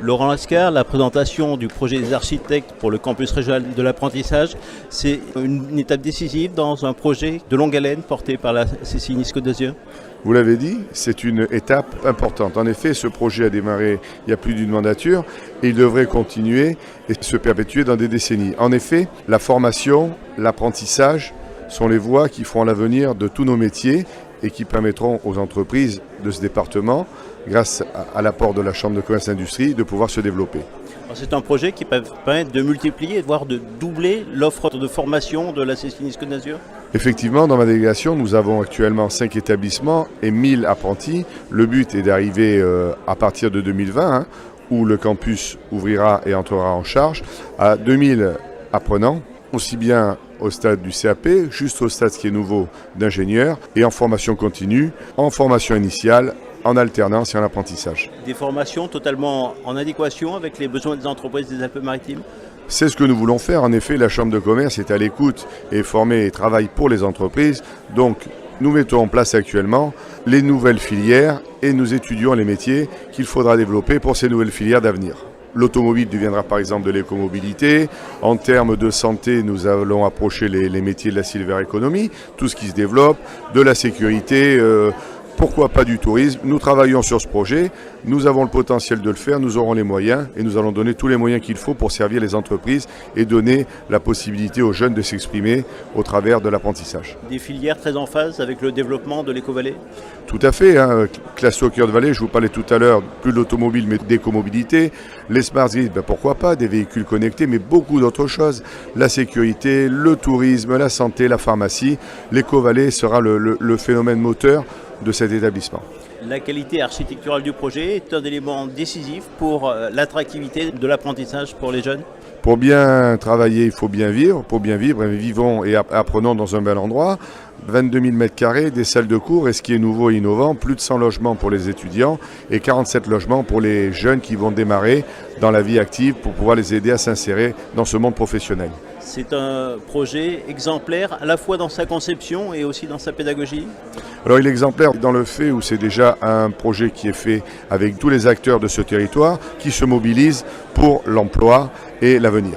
Laurent Lascar, la présentation du projet des architectes pour le campus régional de l'apprentissage, c'est une étape décisive dans un projet de longue haleine porté par la CCI Nice-Côte d'Azur. Vous l'avez dit, c'est une étape importante. En effet, ce projet a démarré il y a plus d'une mandature et il devrait continuer et se perpétuer dans des décennies. En effet, la formation, l'apprentissage sont les voies qui feront l'avenir de tous nos métiers et qui permettront aux entreprises de ce département, grâce à l'apport de la Chambre de commerce et d'industrie, de pouvoir se développer. C'est un projet qui peut permettre de multiplier, voire de doubler l'offre de formation de la CCI Nice-Côte d'Azur. Effectivement, dans ma délégation, nous avons actuellement 5 établissements et 1000 apprentis. Le but est d'arriver à partir de 2020, où le campus ouvrira et entrera en charge, à 2000 apprenants, aussi bien au stade du CAP, juste au stade, ce qui est nouveau, d'ingénieur, et en formation continue, en formation initiale, en alternance et en apprentissage. Des formations totalement en adéquation avec les besoins des entreprises des Alpes-Maritimes. C'est ce que nous voulons faire. En effet, la Chambre de commerce est à l'écoute et formée et travaille pour les entreprises. Donc, nous mettons en place actuellement les nouvelles filières et nous étudions les métiers qu'il faudra développer pour ces nouvelles filières d'avenir. L'automobile deviendra par exemple de l'écomobilité. En termes de santé, nous allons approcher les métiers de la silver economy, tout ce qui se développe, de la sécurité, pourquoi pas du tourisme. Nous travaillons sur ce projet, nous avons le potentiel de le faire, nous aurons les moyens et nous allons donner tous les moyens qu'il faut pour servir les entreprises et donner la possibilité aux jeunes de s'exprimer au travers de l'apprentissage. Des filières très en phase avec le développement de l'éco-vallée. Tout à fait, classé au cœur de vallée, je vous parlais tout à l'heure, plus de l'automobile mais d'écomobilité, les smart grids, pourquoi pas, des véhicules connectés, mais beaucoup d'autres choses, la sécurité, le tourisme, la santé, la pharmacie. L'éco-vallée sera le phénomène moteur de cet établissement. La qualité architecturale du projet est un élément décisif pour l'attractivité de l'apprentissage pour les jeunes. Pour bien travailler, il faut bien vivre. Pour bien vivre, vivons et apprenons dans un bel endroit. 22 000 m², des salles de cours et ce qui est nouveau et innovant, plus de 100 logements pour les étudiants et 47 logements pour les jeunes qui vont démarrer dans la vie active pour pouvoir les aider à s'insérer dans ce monde professionnel. C'est un projet exemplaire à la fois dans sa conception et aussi dans sa pédagogie. Alors il est exemplaire dans le fait où c'est déjà un projet qui est fait avec tous les acteurs de ce territoire qui se mobilisent pour l'emploi et l'avenir.